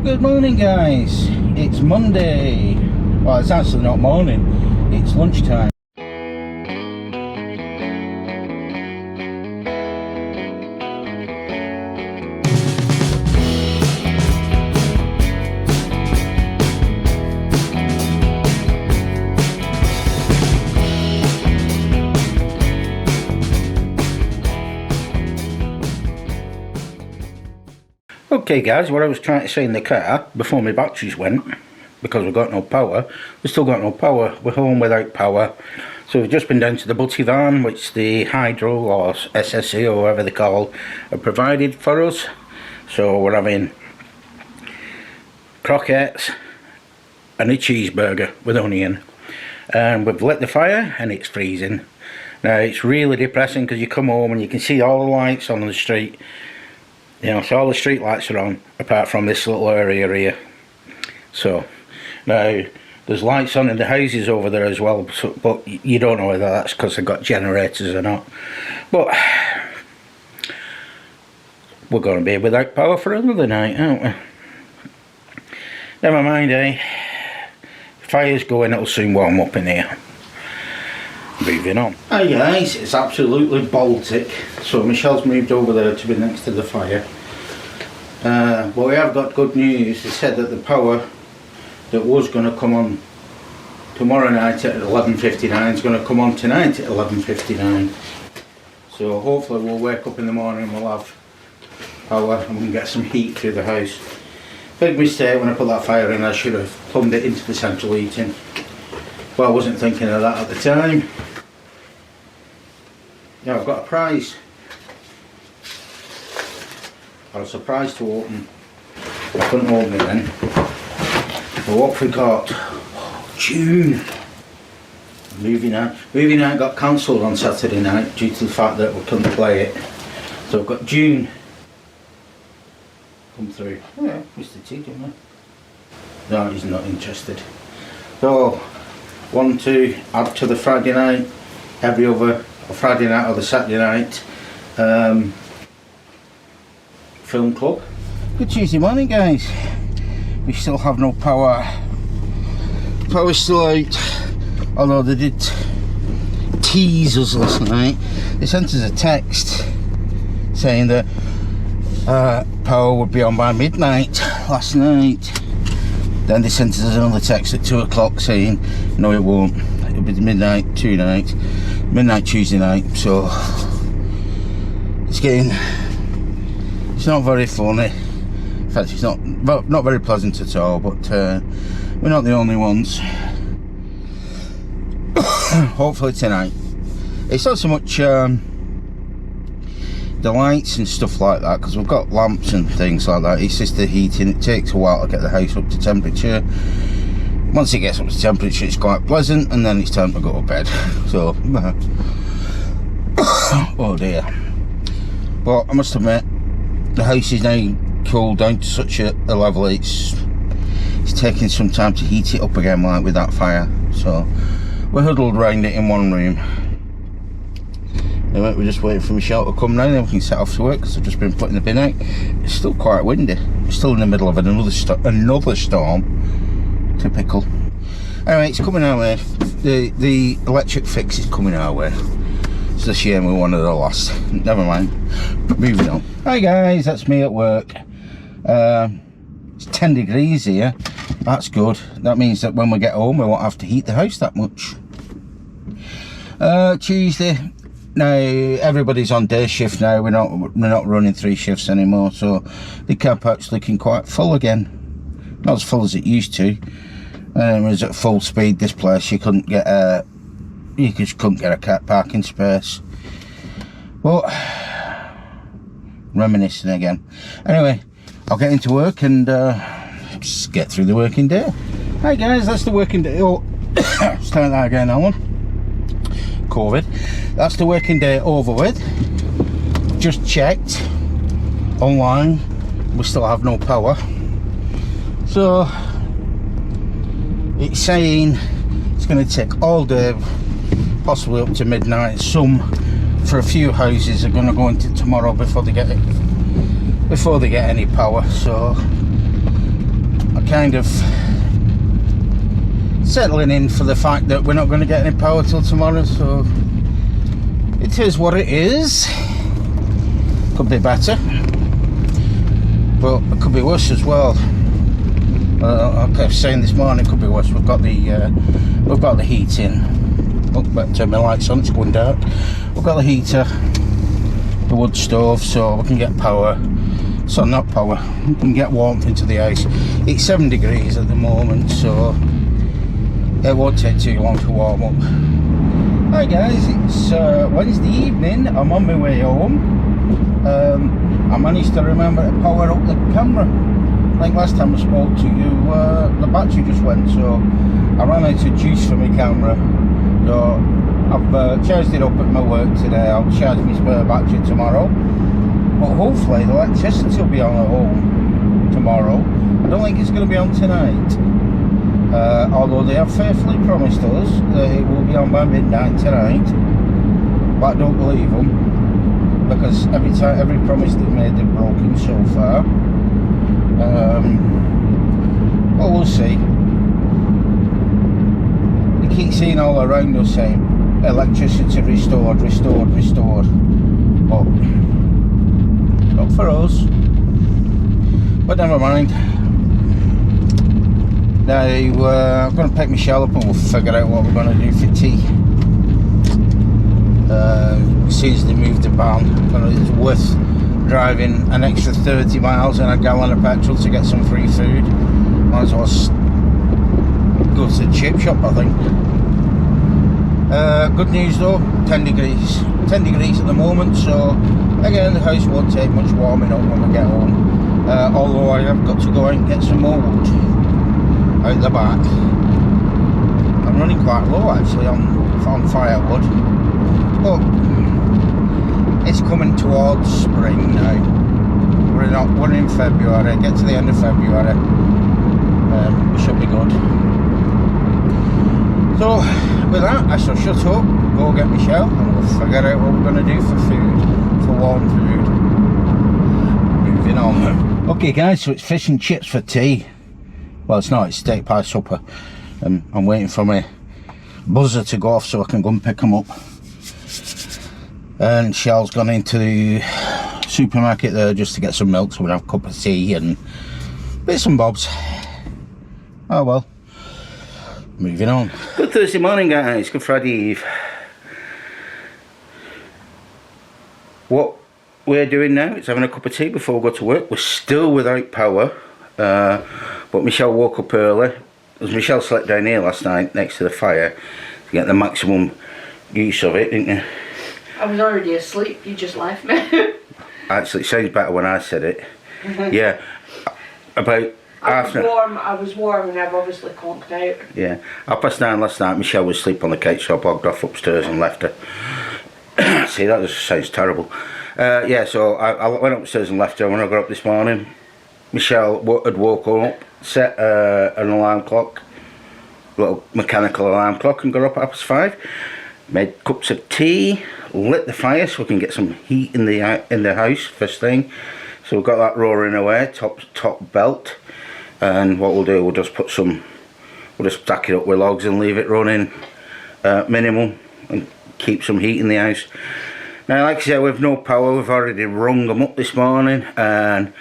Good morning, guys. It's Monday. Well, it's actually not morning, it's lunchtime. Okay guys, what I was trying to say in the car before my batteries went, because we've got no power, we've still got no power, we're home without power. So we've just been down to the Butty van, which the Hydro or SSE or whatever they call are provided for us. So we're having croquettes and a cheeseburger with onion. And we've lit the fire and it's freezing. Now it's really depressing because you come home and you can see all the lights on the street. You know, so all the street lights are on, apart from this little area here. So, now, there's lights on in the houses over there as well, so, but you don't know whether that's because they've got generators or not. But, we're going to be without power for another night, aren't we? Never mind, eh? Fire's going, it'll soon warm up in here. Moving on. Hi guys, it's absolutely Baltic. So Michelle's moved over there to be next to the fire. But we have got good news. They said that the power that was going to come on tomorrow night at 11:59 is going to come on tonight at 11:59. So hopefully we'll wake up in the morning and we'll have power and we can get some heat through the house. Big mistake when I put that fire in, I should have plumbed it into the central heating. But I wasn't thinking of that at the time. Yeah, I've got a prize. Got a surprise to open. I couldn't open it then. But what have we got? Oh, June. Movie night. Movie night got cancelled on Saturday night due to the fact that we couldn't play it. So I've got June come through. Yeah, Mr. T, don't I? No, he's not interested. So, 1, 2, add to the Friday night, every other Friday night or the Saturday night film club. Good Tuesday morning, guys. We still have no power. Power's still out, although they did tease us last night. They sent us a text saying that power would be on by midnight last night. Then they sent us another text at 2 o'clock saying no, it won't, it'll be midnight Tuesday night. So it's not very funny. In fact, it's not very pleasant at all, but we're not the only ones. Hopefully tonight. It's not so much the lights and stuff like that, because we've got lamps and things like that. It's just the heating. It takes a while to get the house up to temperature. Once it gets up to temperature, it's quite pleasant, and then it's time to go to bed. So oh dear. But I must admit, the house is now cooled down to such a level it's taking some time to heat it up again, like with that fire. So we're huddled around it in one room. Anyway, we're just waiting for Michelle to come now, then we can set off to work, because I've just been putting the bin out. It's still quite windy. We're still in the middle of another storm. Typical. Anyway, it's coming our way. The electric fix is coming our way. It's a shame we're one of the last. Never mind. Moving on. Hi guys, that's me at work. It's 10 degrees here. That's good. That means that when we get home we won't have to heat the house that much. Tuesday. Now everybody's on day shift now. We're not running 3 shifts anymore, so the car park's looking quite full again. Not as full as it used to. It was at full speed. This place you just couldn't get a car parking space. But reminiscing again. Anyway, I'll get into work and just get through the working day. Hi guys, that's the working day. Oh, start that again, Alan. COVID. That's the working day over with. Just checked online, we still have no power. So it's saying it's going to take all day, possibly up to midnight. Some, for a few houses, are going to go into tomorrow before they get any power. So kind of settling in for the fact that we're not going to get any power till tomorrow, so it is what it is. Could be better, but it could be worse as well. Like I was saying this morning, it could be worse. We've got the heat in. Oh, but turn my lights on, it's going dark. We've got the heater, the wood stove, so we can get power. So not power, we can get warmth into the house. It's 7 degrees at the moment, so it won't take too long to warm up. Hi guys, it's Wednesday evening. I'm on my way home. I managed to remember to power up the camera. Like last time I spoke to you, the battery just went, so I ran out of juice for my camera. So I've charged it up at my work today. I'll charge my spare battery tomorrow. But hopefully the electricity will be on at home tomorrow. I don't think it's going to be on tonight. Although they have faithfully promised us that it will be on by midnight tonight. But I don't believe them, because every promise they've made they've broken so far. Well, we'll see. We keep seeing all around us saying electricity restored. But not for us. But never mind. Now I'm going to pick Chelle up and we'll figure out what we're going to do for tea. Since they moved the van, it's worth driving an extra 30 miles and a gallon of petrol to get some free food. Might as well go to the chip shop, I think. Good news though, 10 degrees at the moment, so again the house won't take much warming up when we get home. Although I have got to go out and get some more wood out the back. I'm running quite low actually on firewood, but it's coming towards spring now. We're in February. Get to the end of February, we should be good. So with that, I shall shut up, go get Chelle, and we'll figure out what we're going to do for food, for warm food. Moving on. Okay guys, so it's fish and chips for tea. Well, it's not, it's steak pie supper. I'm waiting for my buzzer to go off so I can go and pick them up. And Chelle's gone into the supermarket there just to get some milk, so we'll have a cup of tea and bits and bobs. Oh well. Moving on. Good Thursday morning guys, good Friday Eve. What we're doing now is having a cup of tea before we go to work. We're still without power, but Chelle woke up early. As Chelle slept down here last night next to the fire to get the maximum use of it, didn't you? I was already asleep, you just left me. Actually, it sounds better when I said it. Yeah, about I was warm and I've obviously conked out. Yeah, 9:30 last night, Chelle was asleep on the couch, so I bogged off upstairs and left her. See, that just sounds terrible. Yeah, so I went upstairs and left her. When I got up this morning, Chelle had woken up, set an alarm clock, little mechanical alarm clock, and got up at 5:30. Made cups of tea, lit the fire so we can get some heat in the house first thing. So we've got that roaring away, top belt. And what we'll do, we'll just stack it up with logs and leave it running minimum and keep some heat in the house. Now, like I said, we've no power. We've already rung them up this morning, and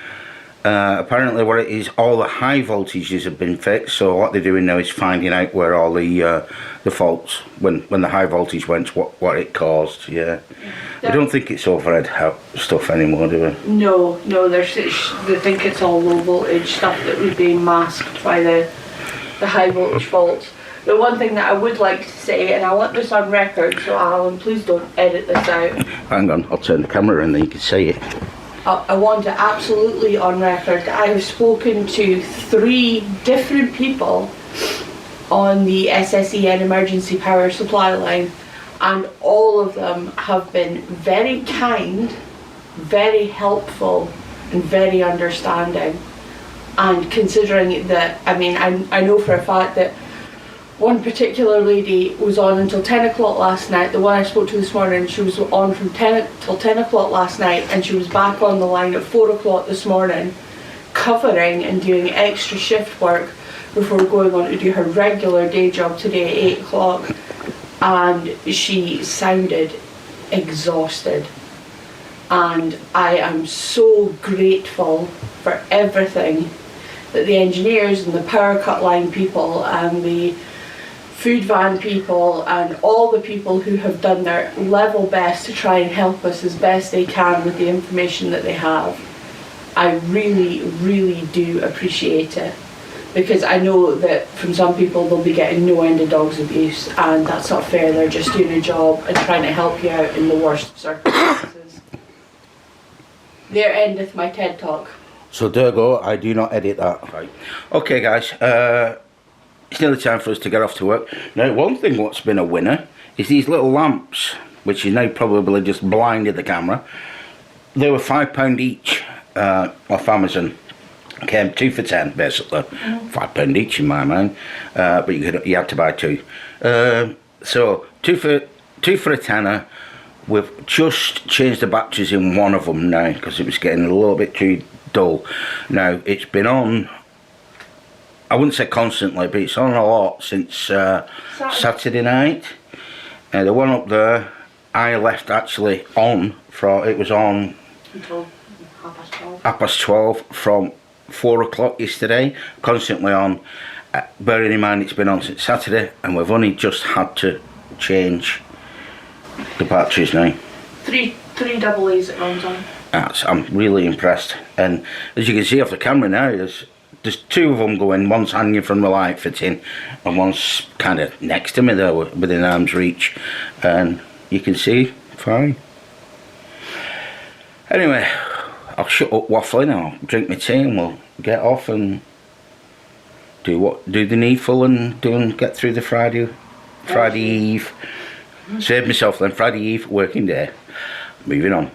apparently what it is, all the high voltages have been fixed. So what they're doing now is finding out where all the faults, when the high voltage went, what it caused. Yeah, I don't think it's overhead stuff anymore, do we? No, they think it's all low voltage stuff that was being masked by the high voltage faults. The one thing that I would like to say, and I want this on record, so Alan, please don't edit this out. Hang on, I'll turn the camera in, then you can see it. I want it absolutely on record. I have spoken to 3 different people on the SSEN emergency power supply line, and all of them have been very kind, very helpful, and very understanding. And considering that, I mean, I know for a fact that one particular lady was on until 10 o'clock last night. The one I spoke to this morning, she was on from 10 till 10 o'clock last night, and she was back on the line at 4 o'clock this morning, covering and doing extra shift work before going on to do her regular day job today at 8 o'clock, and she sounded exhausted. And I am so grateful for everything that the engineers and the power cut line people and the food van people and all the people who have done their level best to try and help us as best they can with the information that they have. I really, really do appreciate it, because I know that from some people they'll be getting no end of dog's abuse, and that's not fair. They're just doing a job and trying to help you out in the worst circumstances. There endeth my TED talk. So there you go, I do not edit that. Right. Okay guys, it's nearly time for us to get off to work. Now one thing what's been a winner is these little lamps, which is now probably just blinded the camera. They were £5 each off Amazon. Came 2 for 10 basically. £5 each in my mind, but you had to buy 2. So 2 for a tenner. We've just changed the batteries in one of them now because it was getting a little bit too dull. Now it's been on, I wouldn't say constantly, but it's on a lot since Saturday night. The one up there I left actually on for, it was on until 12:30 from 4 o'clock yesterday, constantly on. Bearing in mind it's been on since Saturday, and we've only just had to change the batteries now. Three double A's it runs on. I'm really impressed, and as you can see off the camera now, there's 2 of them going. One's hanging from the light fitting, and one's kind of next to me there within arm's reach, and you can see fine. Anyway, I'll shut up waffling, I'll drink my tea, and we'll get off and do the needful and get through the Friday Eve. Save myself then, Friday Eve working day. Moving on.